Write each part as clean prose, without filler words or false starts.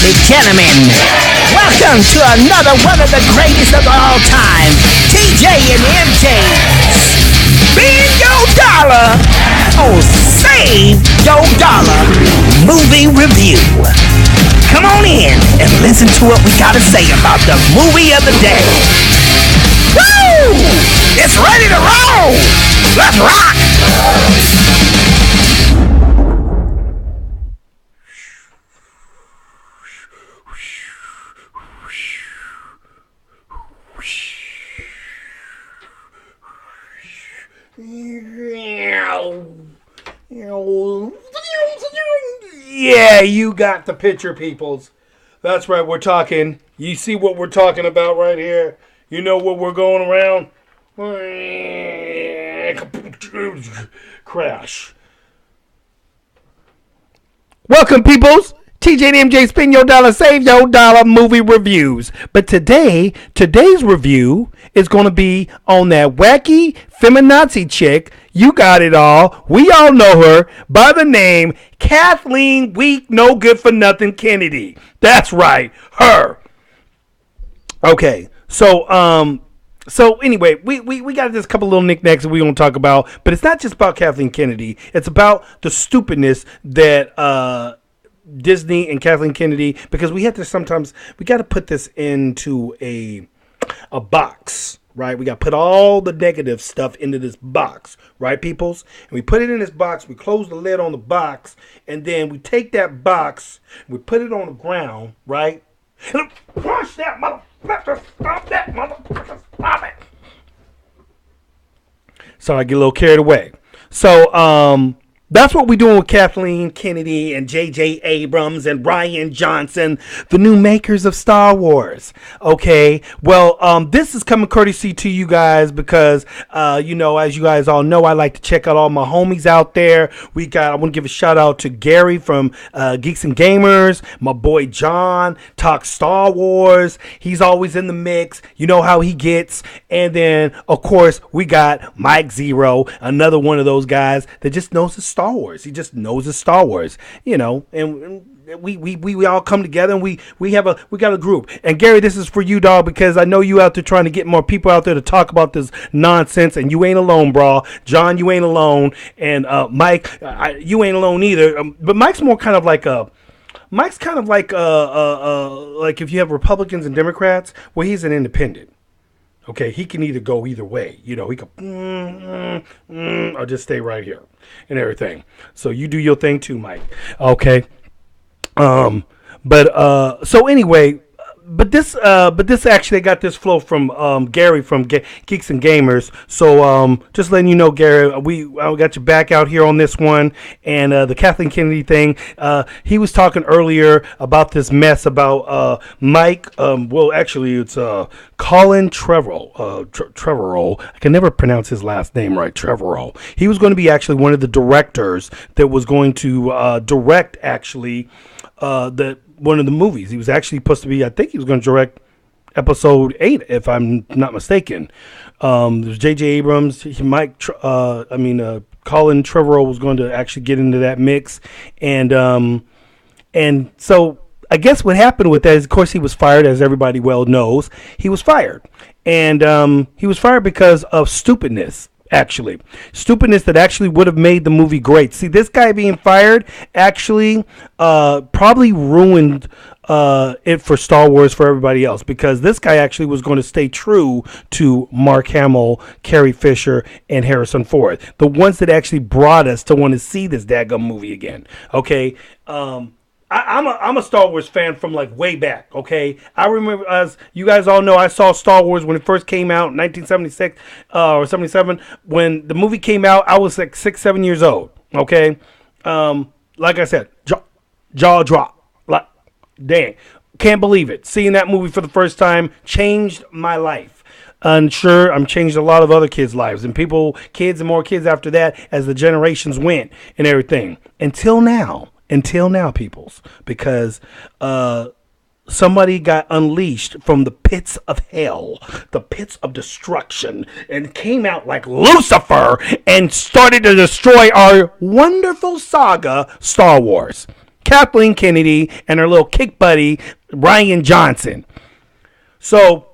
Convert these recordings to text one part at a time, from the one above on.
and gentlemen, welcome to another one of the greatest of all time, TJ and MJ. Spend your dollar or save your dollar movie review. Come on in and listen to what we gotta say about the movie of the day. Woo! It's ready to roll! Let's rock! Yeah, you got the picture, peoples. That's right, we're talking. You see what we're talking about right here? You know what we're going around? Crash. Welcome, peoples. TJ and MJ, spend your dollar, save your dollar movie reviews. But today's review is going to be on that wacky feminazi chick. You got it all. We all know her by the name Kathleen Weak No Good for Nothing Kennedy. That's right, her. Okay, so anyway, we got this couple little knickknacks that we want to talk about, but it's not just about Kathleen Kennedy. It's about the stupidness that Disney and Kathleen Kennedy, because we got to put this into a box, right? We got to put all the negative stuff into this box, right, peoples? And we put it in this box, we close the lid on the box, and then we take that box, we put it on the ground, right? And crush that motherfucker, stop that motherfucker, stop it. So I get a little carried away. So, that's what we're doing with Kathleen Kennedy and J.J. Abrams and Rian Johnson, the new makers of Star Wars. Okay, well, this is coming courtesy to you guys because, as you guys all know, I like to check out all my homies out there. I want to give a shout out to Gary from Geeks and Gamers, my boy John, talks Star Wars. He's always in the mix. You know how he gets. And then, of course, we got Mike Zero, another one of those guys that just knows his Star Wars. He just knows his Star Wars, and we all come together and we got a group. And Gary, this is for you, dog, because I know you out there trying to get more people out there to talk about this nonsense, and you ain't alone, bro. John, you ain't alone, and Mike, you ain't alone either. But Mike's more kind of like like if you have Republicans and Democrats, well, he's an independent. Okay, he can either go either way. He can or just stay right here and everything. So you do your thing too, Mike. Okay. So anyway, but this actually got this flow from Gary from Geeks and Gamers. So just letting you know, Gary, I got your back out here on this one, and the Kathleen Kennedy thing. He was talking earlier about this mess about Mike. Well, actually, it's Colin Trevorrow. Trevorrow. I can never pronounce his last name right. Trevorrow. He was going to be actually one of the directors that was going to direct actually one of the movies. He was actually supposed to be, I think he was going to direct episode 8, if I'm not mistaken. There's J.J. Abrams, Colin Trevorrow was going to actually get into that mix. And so I guess what happened with that is, of course, he was fired, as everybody well knows. He was fired. And he was fired because of stupidness. Stupidness that actually would have made the movie great. See, this guy being fired actually probably ruined it for Star Wars for everybody else, because this guy actually was going to stay true to Mark Hamill, Carrie Fisher, and Harrison Ford, the ones that actually brought us to want to see this daggum movie again. Okay, I'm a Star Wars fan from like way back, okay? I remember, as you guys all know, I saw Star Wars when it first came out in 1976 or 77. When the movie came out, I was like 6-7 years old, okay? Like I said, jaw drop. Like, dang. Can't believe it. Seeing that movie for the first time changed my life. And sure, I'm changed a lot of other kids' lives, and kids and more kids after that as the generations went and everything. Until now, peoples, because somebody got unleashed from the pits of hell, the pits of destruction, and came out like Lucifer and started to destroy our wonderful saga, Star Wars. Kathleen Kennedy and her little kick buddy, Ryan Johnson. So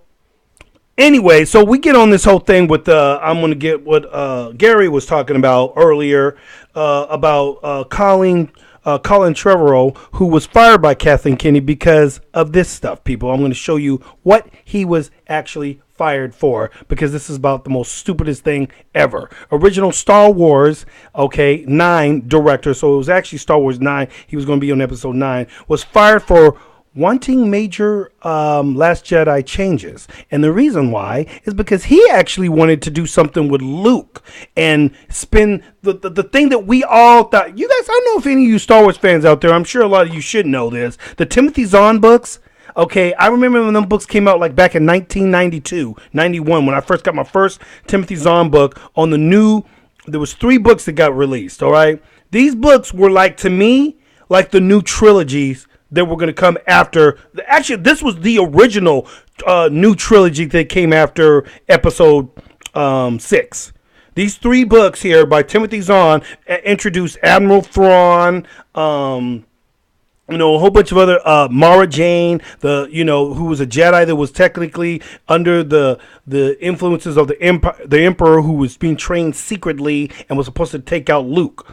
anyway, so we get on this whole thing with I'm going to get what Gary was talking about earlier about Colin Trevorrow, who was fired by Kathleen Kennedy because of this stuff, people. I'm going to show you what he was actually fired for, because this is about the most stupidest thing ever. Original Star Wars, 9 director, so it was actually Star Wars 9. He was going to be on episode 9, was fired for wanting major Last Jedi changes. And the reason why is because he actually wanted to do something with Luke and spin the thing that we all thought. You guys, I don't know if any of you Star Wars fans out there, I'm sure a lot of you should know this. The Timothy Zahn books. I remember when them books came out like back in 1992, 91, when I first got my first Timothy Zahn book on the new, there was 3 books that got released, all right? These books were like, to me, like the new trilogies that were going to come after. Actually, this was the original new trilogy that came after episode 6. These 3 books here by Timothy Zahn introduced Admiral Thrawn, a whole bunch of other, Mara Jane, who was a Jedi that was technically under the influences of the Emperor, who was being trained secretly and was supposed to take out Luke.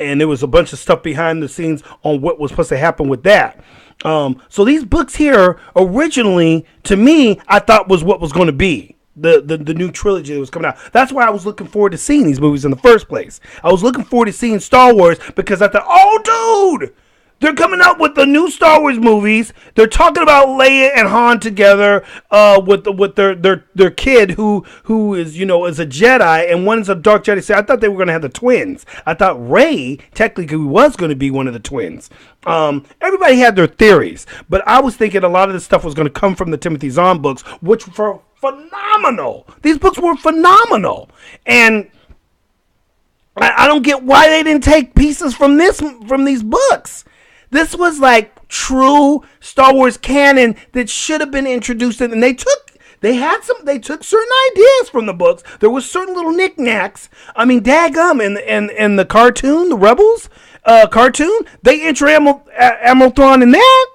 And there was a bunch of stuff behind the scenes on what was supposed to happen with that. So these books here, originally, to me, I thought was what was going to be the new trilogy that was coming out. That's why I was looking forward to seeing these movies in the first place. I was looking forward to seeing Star Wars because I thought, oh, dude, they're coming out with the new Star Wars movies. They're talking about Leia and Han together with their kid who is, is a Jedi, and one is a dark Jedi. So I thought they were going to have the twins. I thought Rey technically was going to be one of the twins. Everybody had their theories, but I was thinking a lot of this stuff was going to come from the Timothy Zahn books, which were phenomenal. These books were phenomenal, and I don't get why they didn't take pieces from these books. This was like true Star Wars canon that should have been introduced in, and they took certain ideas from the books. There was certain little knickknacks. I mean, daggum, in the cartoon, the Rebels cartoon, they enter Admiral Thrawn in that.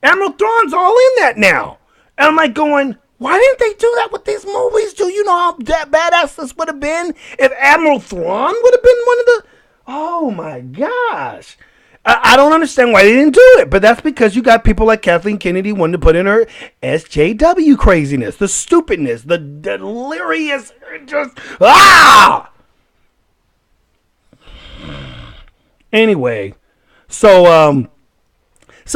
Admiral Thrawn's all in that now. And I'm like going, why didn't they do that with these movies? Do you know how badass this would have been if Admiral Thrawn would have been one of the... Oh my gosh. I don't understand why they didn't do it, but that's because you got people like Kathleen Kennedy wanting to put in her SJW craziness, the stupidness, the delirious, just Anyway, so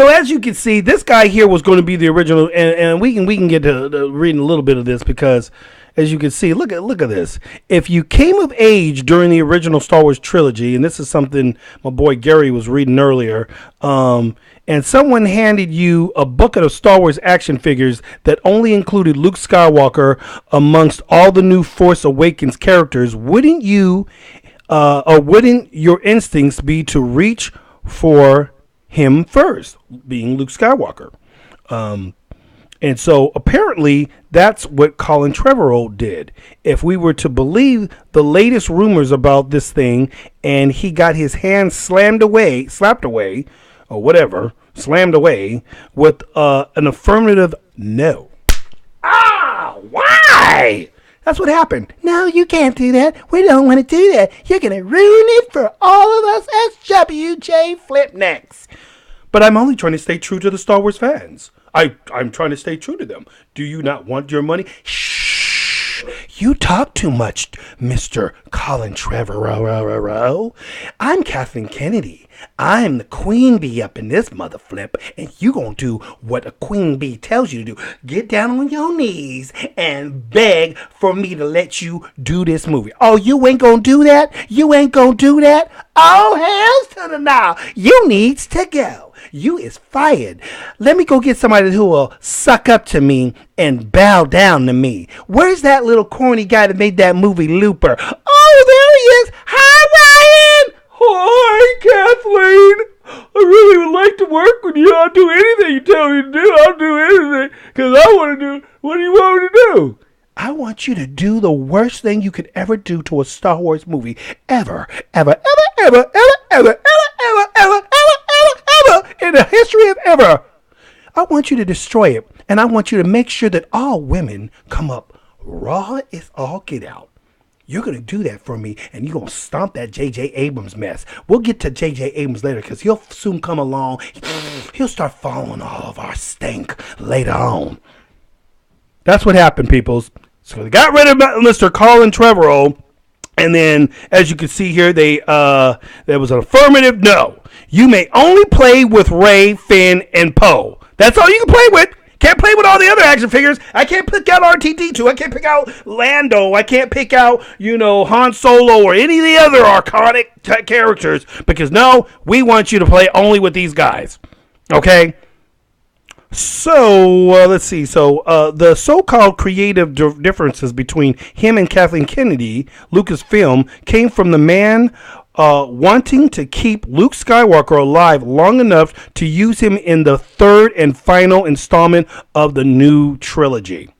as you can see, this guy here was going to be the original, and we can get to reading a little bit of this because, as you can see, look at this. If you came of age during the original Star Wars trilogy, and this is something my boy Gary was reading earlier, and someone handed you a bucket of Star Wars action figures that only included Luke Skywalker amongst all the new Force Awakens characters, wouldn't your instincts be to reach for him first, being Luke Skywalker? And so apparently that's what Colin Trevorrow did. If we were to believe the latest rumors about this thing, and he got his hand slapped away, or whatever, slammed away with an affirmative no. Why? That's what happened. No, you can't do that. We don't want to do that. You're going to ruin it for all of us SWJ flipnecks. But I'm only trying to stay true to the Star Wars fans. I'm trying to stay true to them. Do you not want your money? Shh. You talk too much, Mr. Colin Trevorrow. I'm Kathleen Kennedy. I'm the queen bee up in this mother flip, and you gonna do what a queen bee tells you to do. Get down on your knees and beg for me to let you do this movie. Oh, you ain't gonna do that? You ain't gonna do that? Oh, hells to the no. You needs to go. You is fired. Let me go get somebody who will suck up to me and bow down to me. Where's that little corny guy that made that movie Looper? Oh, there he is. Hi, Ryan. Hi, Kathleen. I really would like to work with you. I'll do anything you tell me to do. I'll do anything because I want to do what do you want me to do? I want you to do the worst thing you could ever do to a Star Wars movie ever, ever, ever, ever, ever, ever, ever, ever, ever, ever, ever. However, I want you to destroy it, and I want you to make sure that all women come up raw as all get out. You're going to do that for me, and you're going to stomp that J.J. Abrams mess. We'll get to J.J. Abrams later, because he'll soon come along. He'll start following all of our stink later on. That's what happened, peoples. So they got rid of Mr. Colin Trevorrow, and then, as you can see here, there was an affirmative no. You may only play with Rey, Finn, and Poe. That's all you can play with. Can't play with all the other action figures. I can't pick out R2-D2. I can't pick out Lando. I can't pick out, Han Solo or any of the other iconic characters. Because, no, we want you to play only with these guys. Okay? So, let's see. So, the so-called creative differences between him and Kathleen Kennedy, Lucasfilm, came from the man wanting to keep Luke Skywalker alive long enough to use him in the third and final installment of the new trilogy.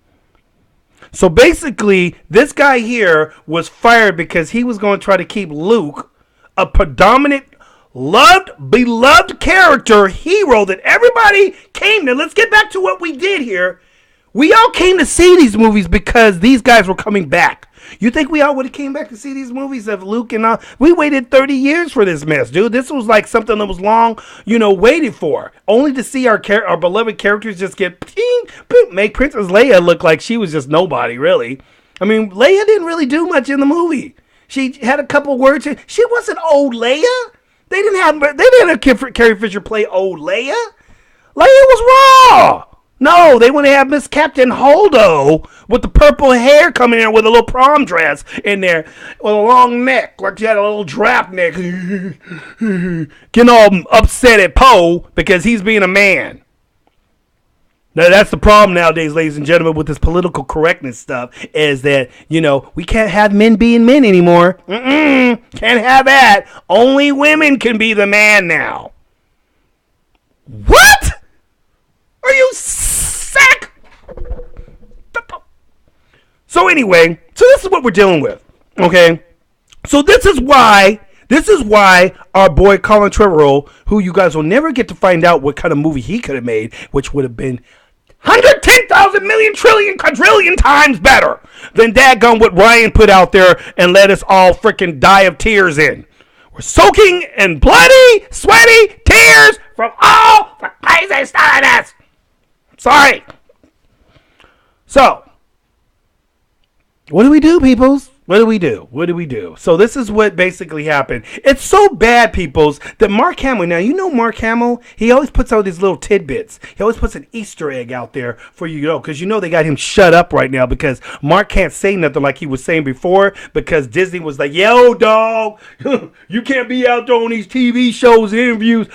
So basically, this guy here was fired because he was going to try to keep Luke, a predominant, beloved character, hero that everybody came to. Let's get back to what we did here. We all came to see these movies because these guys were coming back. You think we all would have came back to see these movies of Luke and all? We waited 30 years for this mess, dude. This was like something that was long, waited for. Only to see our beloved characters just get make Princess Leia look like she was just nobody, really. I mean, Leia didn't really do much in the movie. She had a couple words. She wasn't old Leia. They didn't have Carrie Fisher play old Leia. Leia was raw. No, they want to have Miss Captain Holdo with the purple hair coming in with a little prom dress in there with a long neck, like she had a little draft neck. Getting all upset at Poe because he's being a man. Now, that's the problem nowadays, ladies and gentlemen, with this political correctness stuff, is that, we can't have men being men anymore. Can't have that. Only women can be the man now. What? Are you sick? So anyway, this is what we're dealing with, okay? So this is why our boy Colin Trevorrow, who you guys will never get to find out what kind of movie he could have made, which would have been 110,000 million trillion quadrillion times better than daggone what Ryan put out there and let us all freaking die of tears in. We're soaking in bloody, sweaty tears from all the crazy stuff in this. Sorry. So, what do we do, peoples? What do we do? So this is what basically happened. It's so bad, peoples, that Mark Hamill, now you know Mark Hamill, he always puts out these little tidbits. He always puts an Easter egg out there for you to know, because they got him shut up right now because Mark can't say nothing like he was saying before because Disney was like, yo, dog, you can't be out there on these TV shows, interviews,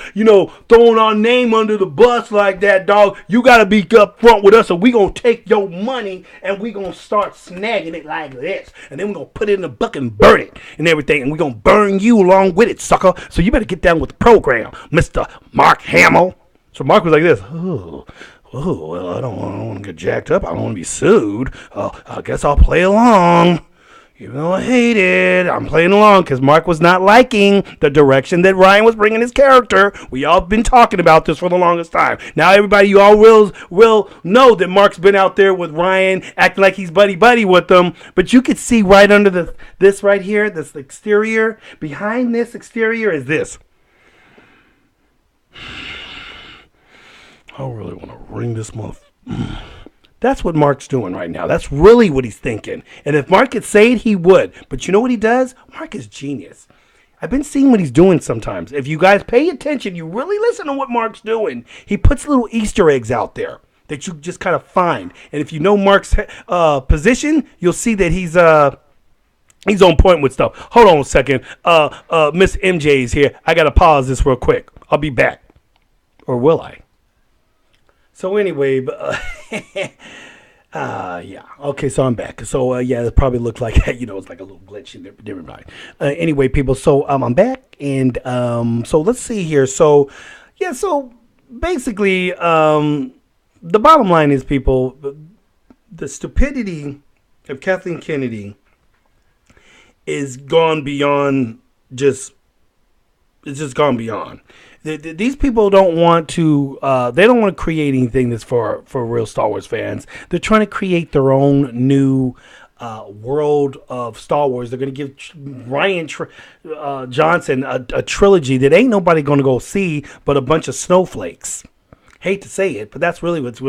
throwing our name under the bus like that, dog. You got to be up front with us, or we going to take your money and we going to start snagging it like this. And then we're going to put it in a bucket and burn it and everything, and we're going to burn you along with it, sucker. So you better get down with the program, Mr. Mark Hamill. So Mark was like this, well, I don't want to get jacked up. I don't want to be sued. I guess I'll play along. Even though I hate it, I'm playing along because Mark was not liking the direction that Ryan was bringing his character. We all been talking about this for the longest time. Now everybody, you all will know that Mark's been out there with Ryan, acting like he's buddy with them. But you could see right under this right here, this exterior. Behind this exterior is this. I really want to ring this motherfucker. That's what Mark's doing right now. That's really what he's thinking. And if Mark could say it, he would. But you know what he does? Mark is genius. I've been seeing what he's doing sometimes. If you guys pay attention, you really listen to what Mark's doing. He puts little Easter eggs out there that you just kind of find. And if you know Mark's position, you'll see that he's on point with stuff. Hold on a second. Miss MJ's here. I got to pause this real quick. I'll be back. Or will I? So anyway, yeah. Okay, so I'm back. So, yeah, it probably looked like, it's like a little glitch in everybody. Anyway, people, so I'm back. And so let's see here. So, yeah, so basically, the bottom line is, people, the stupidity of Kathleen Kennedy is gone beyond it's just gone beyond. These people don't want to. They don't want to create anything that's for real Star Wars fans. They're trying to create their own new world of Star Wars. They're going to give Ryan Johnson a trilogy that ain't nobody going to go see but a bunch of snowflakes. Hate to say it, but that's really those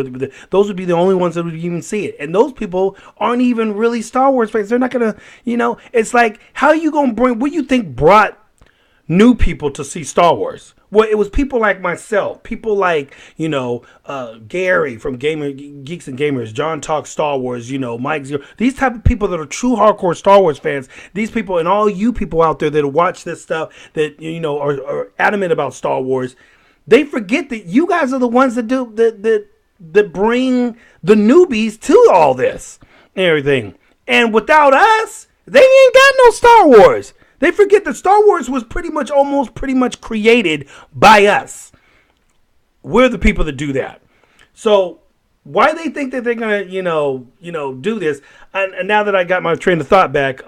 would be the only ones that would even see it. And those people aren't even really Star Wars fans. They're not going to, it's like, how are you going to bring, what do you think brought new people to see Star Wars? Well, it was people like myself, people like, Gary from Geeks and Gamers, John Talks Star Wars, Mike Zero, these type of people that are true hardcore Star Wars fans, these people and all you people out there that watch this stuff that, are adamant about Star Wars. They forget that you guys are the ones that do that bring the newbies to all this and everything. And without us, they ain't got no Star Wars. They forget that Star Wars was pretty much created by us. We're the people that do that. So why they think that they're gonna do this? And now that I got my train of thought back,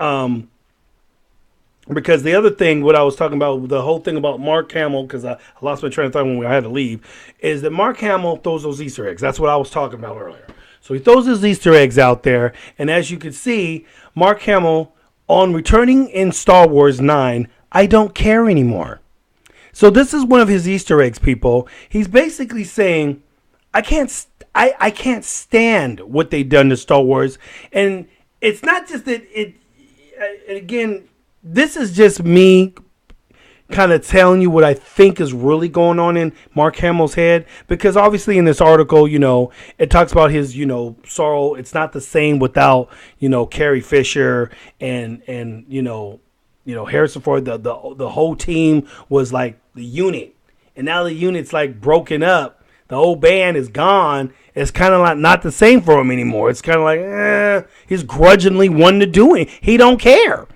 because the other thing, what I was talking about, the whole thing about Mark Hamill, because I lost my train of thought when I had to leave, is that Mark Hamill throws those Easter eggs. That's what I was talking about earlier. So he throws his Easter eggs out there, and as you can see, Mark Hamill, on returning in Star Wars 9, I don't care anymore. So this is one of his Easter eggs, people. He's basically saying, I can't stand what they've done to Star Wars, and it's not just that again. This is just me kind of telling you what I think is really going on in Mark Hamill's head. Because obviously in this article, it talks about his, sorrow. It's not the same without, Carrie Fisher and Harrison Ford. The whole team was like the unit. And now the unit's like broken up. The old band is gone. It's kind of like not the same for him anymore. It's kind of like, he's grudgingly wanting to do it. He don't care.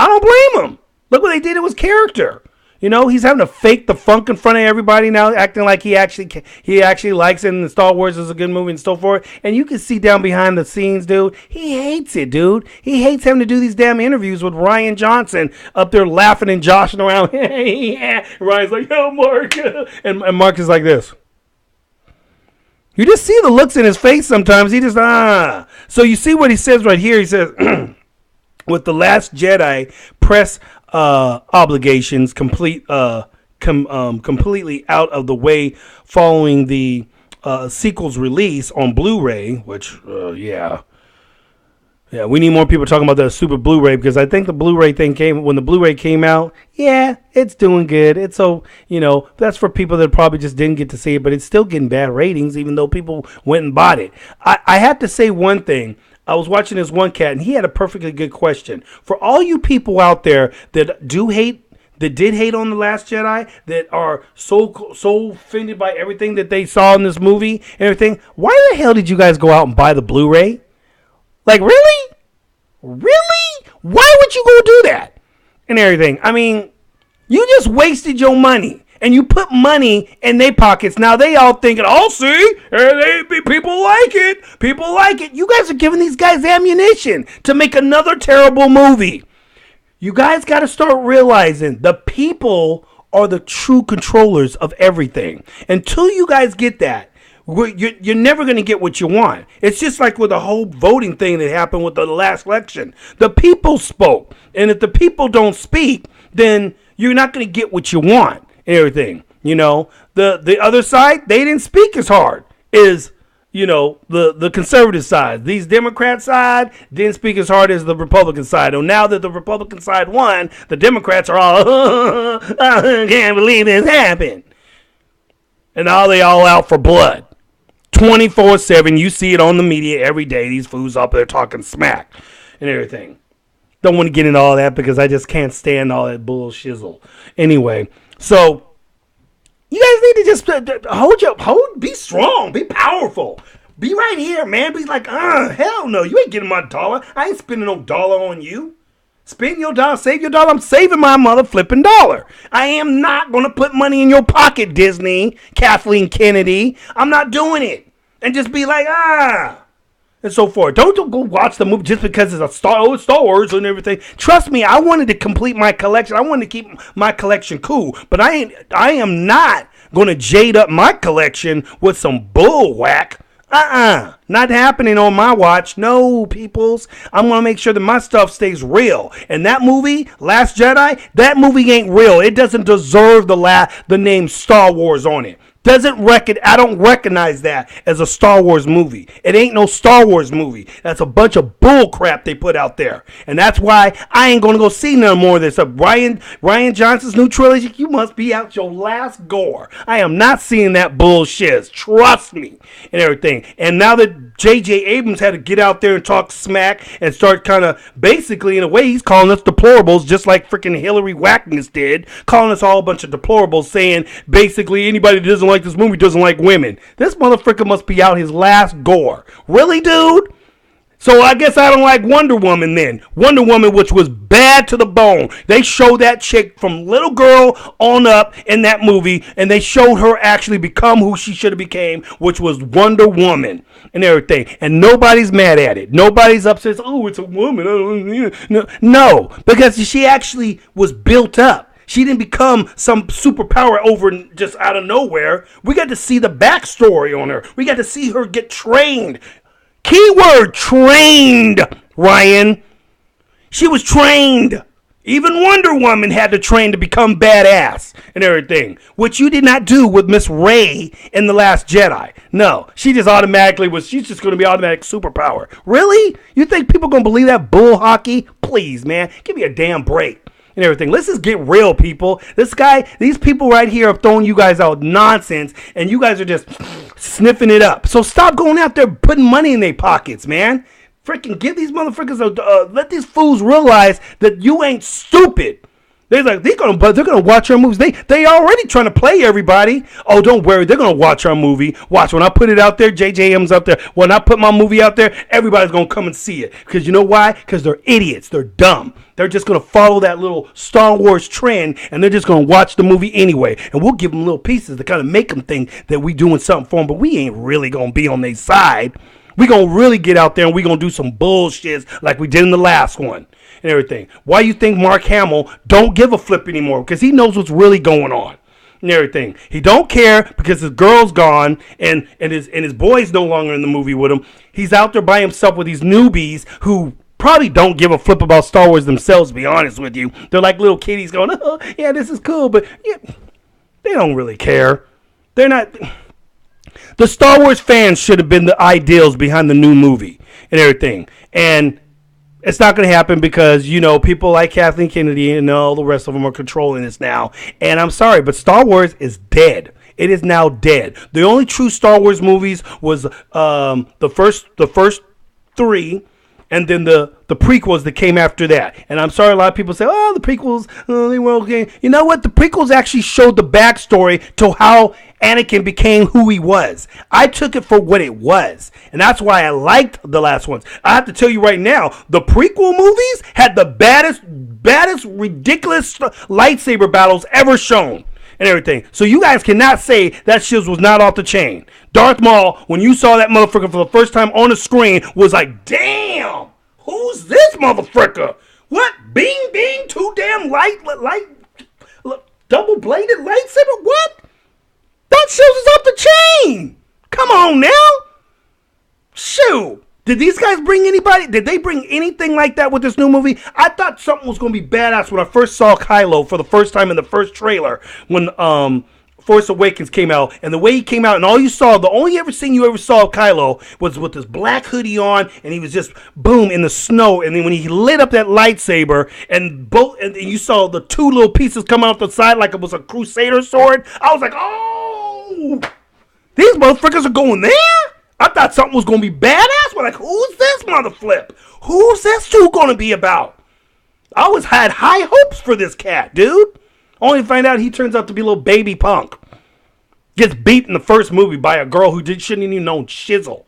I don't blame him. Look what they did to his character. He's having to fake the funk in front of everybody now, acting like he actually likes it and Star Wars is a good movie and so forth. And you can see down behind the scenes, dude, he hates it, dude. He hates having to do these damn interviews with Ryan Johnson up there laughing and joshing around. Ryan's like, oh, Mark. And Mark is like this. You just see the looks in his face sometimes. He just, So you see what he says right here. He says... With The Last Jedi press obligations completely out of the way following the sequel's release on Blu-ray, which, we need more people talking about the super Blu-ray, because I think the Blu-ray thing when the Blu-ray came out, it's doing good. It's that's for people that probably just didn't get to see it, but it's still getting bad ratings, even though people went and bought it. I have to say one thing. I was watching this one cat, and he had a perfectly good question. For all you people out there that did hate on The Last Jedi, that are so offended by everything that they saw in this movie and everything, why the hell did you guys go out and buy the Blu-ray? Like, really? Really? Why would you go do that? And everything. I mean, you just wasted your money. And you put money in their pockets. Now they all thinking, oh, see, people like it. People like it. You guys are giving these guys ammunition to make another terrible movie. You guys got to start realizing the people are the true controllers of everything. Until you guys get that, you're never going to get what you want. It's just like with the whole voting thing that happened with the last election. The people spoke. And if the people don't speak, then you're not going to get what you want. Everything, the other side, they didn't speak as hard as, the conservative side. These Democrat side didn't speak as hard as the Republican side. And now that the Republican side won, the Democrats are all, I can't believe this happened. And now they all out for blood. 24/7, you see it on the media every day. These fools up there talking smack and everything. Don't want to get into all that because I just can't stand all that bull shizzle. Anyway. So, you guys need to just be strong, be powerful. Be right here, man. Be like, hell no, you ain't getting my dollar. I ain't spending no dollar on you. Spend your dollar, save your dollar. I'm saving my mother flipping dollar. I am not going to put money in your pocket, Disney, Kathleen Kennedy. I'm not doing it. And just be like, and so forth. Don't go watch the movie just because it's Star Wars and everything. Trust me, I wanted to complete my collection. I wanted to keep my collection cool, but I am not going to jade up my collection with some bull whack. Not happening on my watch. No, peoples. I'm going to make sure that my stuff stays real. And that movie, Last Jedi, that movie ain't real. It doesn't deserve the name Star Wars on it. I don't recognize that as a Star Wars movie. It ain't no Star Wars movie. That's a bunch of bull crap they put out there. And that's why I ain't going to go see no more of this. Ryan Johnson's new trilogy, you must be out your last gore. I am not seeing that bullshit. Trust me. And everything. And now that J.J. Abrams had to get out there and talk smack and start kind of, basically, in a way, he's calling us deplorables, just like freaking Hillary Wackness did, calling us all a bunch of deplorables, saying, basically, anybody that doesn't like this movie doesn't like women. This motherfucker must be out his last gore. Really, dude? So I guess I don't like Wonder Woman then. Wonder Woman, which was bad to the bone. They showed that chick from little girl on up in that movie, and they showed her actually become who she should have became, which was Wonder Woman and everything. And nobody's mad at it. Nobody's upset. Oh, it's a woman. No, because she actually was built up. She didn't become some superpower over just out of nowhere. We got to see the backstory on her. We got to see her get trained. Keyword trained, Ryan. She was trained. Even Wonder Woman had to train to become badass and everything, which you did not do with Miss Rey in The Last Jedi. No, she just automatically she's just going to be automatic superpower. Really? You think people going to believe that bull hockey? Please, man, give me a damn break. And everything. Let's just get real, people. These people right here are throwing you guys out nonsense, and you guys are just sniffing it up. So stop going out there putting money in their pockets, man. Freaking give these motherfuckers let these fools realize that you ain't stupid. They're gonna watch our movies. They already trying to play everybody. Oh, don't worry, they're gonna watch our movie. Watch when I put it out there, JJM's out there. When I put my movie out there, everybody's gonna come and see it. Because you know why? Because they're idiots. They're dumb. They're just gonna follow that little Star Wars trend, and they're just gonna watch the movie anyway. And we'll give them little pieces to kind of make them think that we doing something for them, but we ain't really gonna be on their side. We gonna really get out there and we gonna do some bullshit like we did in the last one. And everything. Why you think Mark Hamill don't give a flip anymore? Because he knows what's really going on and everything. He don't care because his girl's gone and his boy's no longer in the movie with him. He's out there by himself with these newbies who probably don't give a flip about Star Wars themselves, to be honest with you. They're like little kiddies going, oh, yeah, this is cool, but yeah, they don't really care. They're not. The Star Wars fans should have been the ideals behind the new movie and everything. And it's not going to happen because, you know, people like Kathleen Kennedy and all the rest of them are controlling this now. And I'm sorry, but Star Wars is dead. It is now dead. The only true Star Wars movies was the first three, and then the prequels that came after that. And I'm sorry, a lot of people say, oh, the prequels, they were okay. You know what? The prequels actually showed the backstory to how Anakin became who he was. I took it for what it was. And that's why I liked the last ones. I have to tell you right now, the prequel movies had the baddest, ridiculous lightsaber battles ever shown. And everything. So you guys cannot say that shit was not off the chain. Darth Maul, when you saw that motherfucker for the first time on the screen, was like, damn, who's this motherfucker? What? Bing, bing, too damn light, double-bladed lightsaber? What? That shit was off the chain. Come on now. Shoot. Did these guys bring anybody? Did they bring anything like that with this new movie? I thought something was going to be badass when I first saw Kylo for the first time in the first trailer when Force Awakens came out. And the way he came out and the only scene you ever saw of Kylo was with this black hoodie on and he was just, boom, in the snow. And then when he lit up that lightsaber and you saw the two little pieces come out the side like it was a Crusader sword, I was like, oh, these motherfuckers are going there? I thought something was going to be badass. We're like, who's this mother flip? Who's this dude going to be about? I always had high hopes for this cat, dude. Only to find out he turns out to be a little baby punk. Gets beat in the first movie by a girl who shouldn't even know shizzle.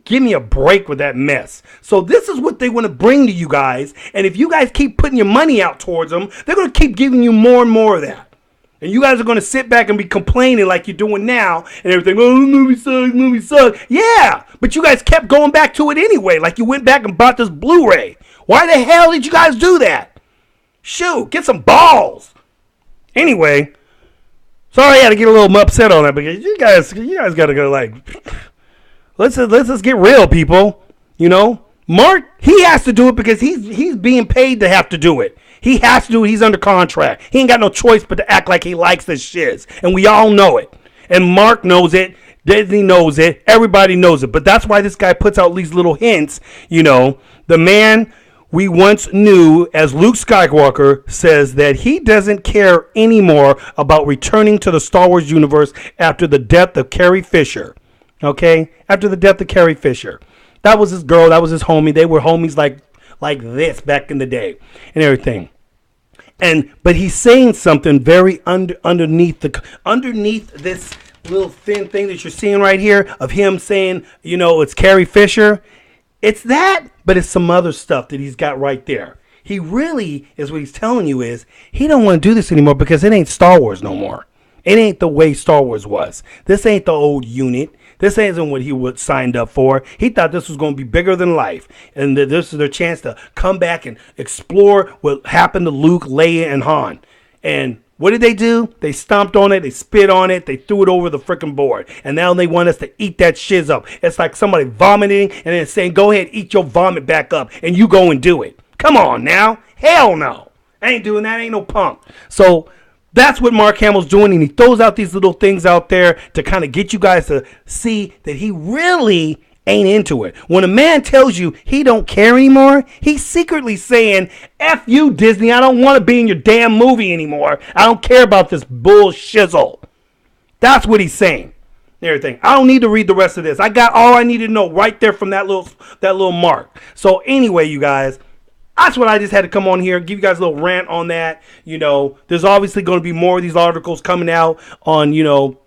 Give me a break with that mess. So this is what they want to bring to you guys. And if you guys keep putting your money out towards them, they're going to keep giving you more and more of that. And you guys are going to sit back and be complaining like you're doing now and everything. Oh, the movie sucks. Yeah, but you guys kept going back to it anyway. Like you went back and bought this Blu-ray. Why the hell did you guys do that? Shoot, get some balls. Anyway, sorry I had to get a little upset on that because you guys got to go like, let's just get real, people. You know, Mark, he has to do it because he's being paid to have to do it. He has to do it. He's under contract. He ain't got no choice but to act like he likes this shiz. And we all know it. And Mark knows it. Disney knows it. Everybody knows it. But that's why this guy puts out these little hints. You know, the man we once knew as Luke Skywalker says that he doesn't care anymore about returning to the Star Wars universe after the death of Carrie Fisher. Okay? After the death of Carrie Fisher. That was his girl. That was his homie. They were homies like this back in the day and everything. But he's saying something very underneath this little thin thing that you're seeing right here of him saying, you know, it's Carrie Fisher. It's that, but it's some other stuff that he's got right there. He really is what he's telling you is he don't want to do this anymore because it ain't Star Wars no more. It ain't the way Star Wars was. This ain't the old unit. This isn't what he signed up for. He thought this was going to be bigger than life. And that this is their chance to come back and explore what happened to Luke, Leia, and Han. And what did they do? They stomped on it. They spit on it. They threw it over the freaking board. And now they want us to eat that shiz up. It's like somebody vomiting and then saying, go ahead, eat your vomit back up. And you go and do it. Come on now. Hell no. I ain't doing that. I ain't no punk. So that's what Mark Hamill's doing, and he throws out these little things out there to kind of get you guys to see that he really ain't into it. When a man tells you he don't care anymore, he's secretly saying, F you, Disney, I don't want to be in your damn movie anymore. I don't care about this bull shizzle. That's what he's saying. Everything. I don't need to read the rest of this. I got all I need to know right there from that little mark. So anyway, you guys, that's what I just had to come on here, give you guys a little rant on that. You know, there's obviously going to be more of these articles coming out on, you know,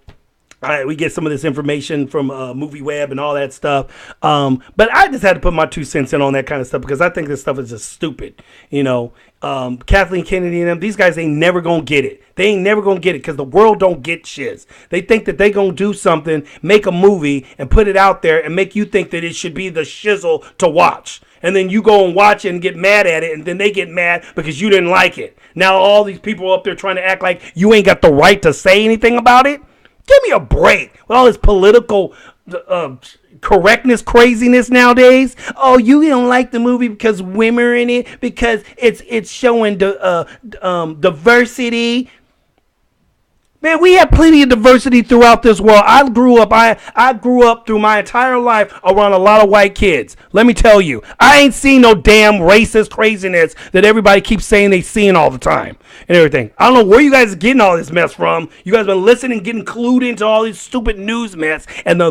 we get some of this information from Movie Web and all that stuff. But I just had to put my 2 cents in on that kind of stuff because I think this stuff is just stupid. You know, Kathleen Kennedy and them, these guys ain't never going to get it. They ain't never going to get it because the world don't get shiz. They think that they going to do something, make a movie and put it out there and make you think that it should be the shizzle to watch. And then you go and watch it and get mad at it, and then they get mad because you didn't like it. Now all these people up there trying to act like you ain't got the right to say anything about it. Give me a break with all this political correctness craziness nowadays. Oh, you don't like the movie because women are in it, because it's showing diversity. Man, we have plenty of diversity throughout this world. I grew up through my entire life around a lot of white kids. Let me tell you, I ain't seen no damn racist craziness that everybody keeps saying they seeing all the time and everything. I don't know where you guys are getting all this mess from. You guys been listening, getting clued into all these stupid news mess, and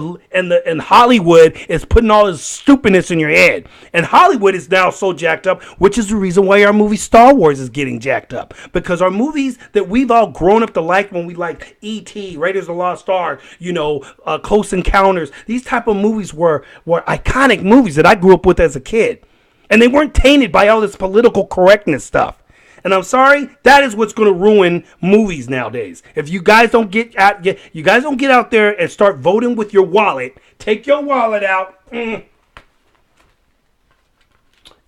Hollywood is putting all this stupidness in your head. And Hollywood is now so jacked up, which is the reason why our movie Star Wars is getting jacked up, because our movies that we've all grown up to like when we like E.T., Raiders of the Lost Ark, you know, Close Encounters. These type of movies were iconic movies that I grew up with as a kid. And they weren't tainted by all this political correctness stuff. And I'm sorry, that is what's going to ruin movies nowadays. If you guys don't get out there and start voting with your wallet, take your wallet out.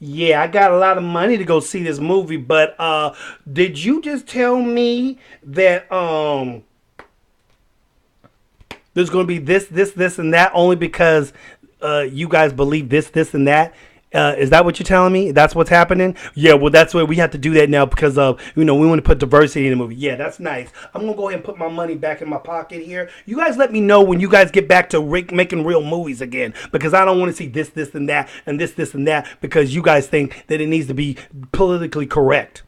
Yeah, I got a lot of money to go see this movie, but did you just tell me that there's going to be this, and that only because you guys believe this, and that? Is that what you're telling me? That's what's happening? Yeah, well, that's why we have to do that now because we want to put diversity in the movie. Yeah, that's nice. I'm going to go ahead and put my money back in my pocket here. You guys let me know when you guys get back to making real movies again, because I don't want to see this, and that, and this, and that, because you guys think that it needs to be politically correct.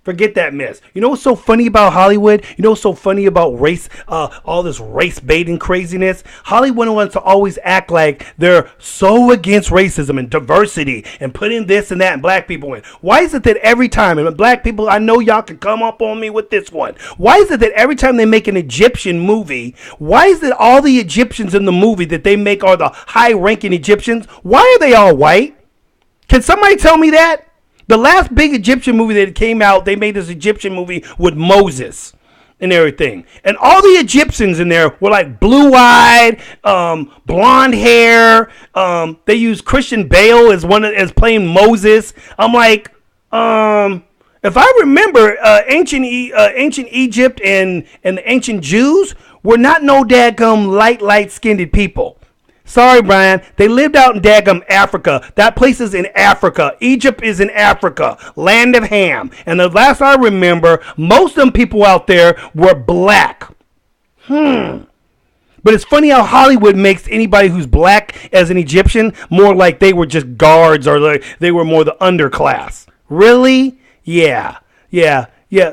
Forget that mess. You know what's so funny about Hollywood? You know what's so funny about race, all this race baiting craziness? Hollywood wants to always act like they're so against racism and diversity and putting this and that and black people in. Why is it that every time, and black people, I know y'all can come up on me with this one. Why is it that every time they make an Egyptian movie, why is it all the Egyptians in the movie that they make are the high-ranking Egyptians? Why are they all white? Can somebody tell me that? The last big Egyptian movie that came out, they made this Egyptian movie with Moses. and everything. And all the Egyptians in there were like blue-eyed, blonde hair. They used Christian Bale as playing Moses. I'm like, if I remember, ancient Egypt and the ancient Jews were not no daggum light-skinned people. Sorry, Brian. They lived out in daggum Africa. That place is in Africa. Egypt is in Africa. Land of Ham. And the last I remember, most of them people out there were black. But it's funny how Hollywood makes anybody who's black as an Egyptian more like they were just guards or like they were more the underclass. Really? Yeah.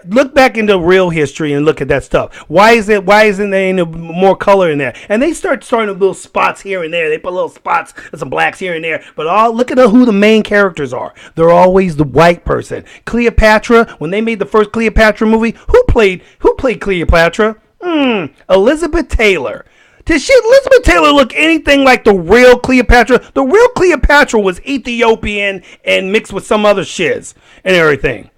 Look back into real history and look at that stuff. Why isn't there any more color in there? And they starting little spots here and there. They put little spots and some blacks here and there. But look at who the main characters are. They're always the white person. Cleopatra, when they made the first Cleopatra movie, who played Cleopatra? Elizabeth Taylor. Did Elizabeth Taylor look anything like the real Cleopatra? The real Cleopatra was Ethiopian and mixed with some other shiz and everything.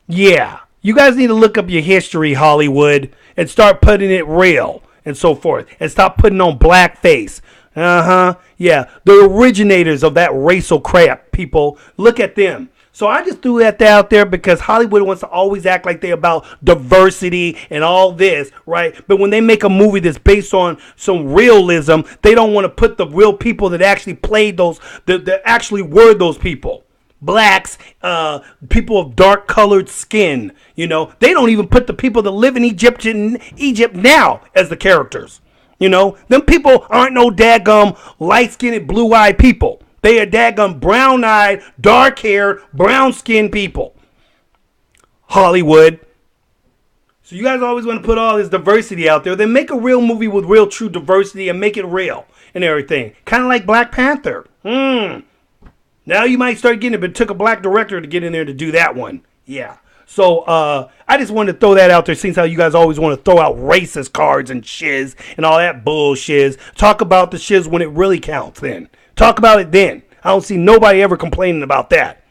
Yeah, you guys need to look up your history, Hollywood, and start putting it real and so forth. And stop putting on blackface. Yeah, the originators of that racial crap, people. Look at them. So I just threw that out there because Hollywood wants to always act like they're about diversity and all this, right? But when they make a movie that's based on some realism, they don't want to put the real people that actually played those, that actually were those people. Blacks, people of dark colored skin, they don't even put the people that live in Egypt now as the characters. Them people aren't no daggum light-skinned, blue-eyed people. They are daggum brown-eyed, dark-haired, brown-skinned people. Hollywood. So you guys always want to put all this diversity out there. Then make a real movie with real true diversity and make it real and everything. Kind of like Black Panther. Now you might start getting it, but it took a black director to get in there to do that one. Yeah. So I just wanted to throw that out there, since how you guys always want to throw out racist cards and shiz and all that bullshiz. Talk about the shiz when it really counts then. Talk about it then. I don't see nobody ever complaining about that.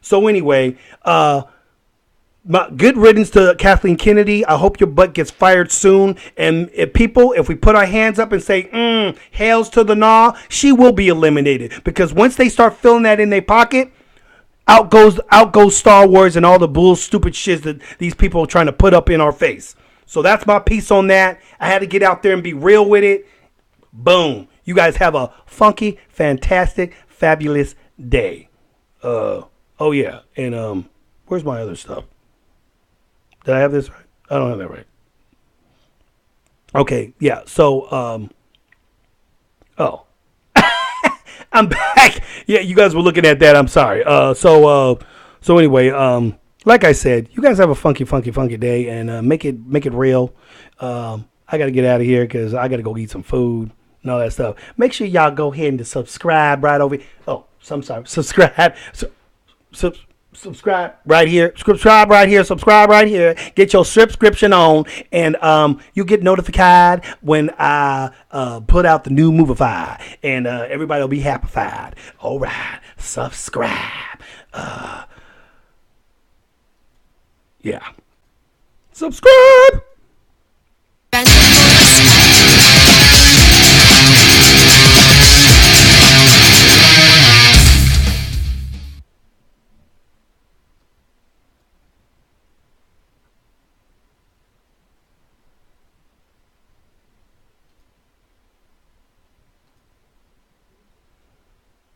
So anyway, good riddance to Kathleen Kennedy. I hope your butt gets fired soon. And if we put our hands up and say, hails to the gnaw, she will be eliminated. Because once they start filling that in their pocket, out goes Star Wars and all the bull stupid shit that these people are trying to put up in our face. So that's my piece on that. I had to get out there and be real with it. Boom. You guys have a funky, fantastic, fabulous day. Oh yeah. And where's my other stuff? Did I have this right? I don't have that right. Okay, yeah. So, I'm back. Yeah, you guys were looking at that. I'm sorry. So anyway, like I said, you guys have a funky day, and make it real. I got to get out of here because I got to go eat some food and all that stuff. Make sure y'all go ahead and subscribe right over. Oh, I'm sorry. Subscribe. Subscribe right here. Subscribe right here. Get your subscription on, and you get notified when I put out the new Movify, and everybody will be happy-fied. All right, subscribe. Yeah, subscribe.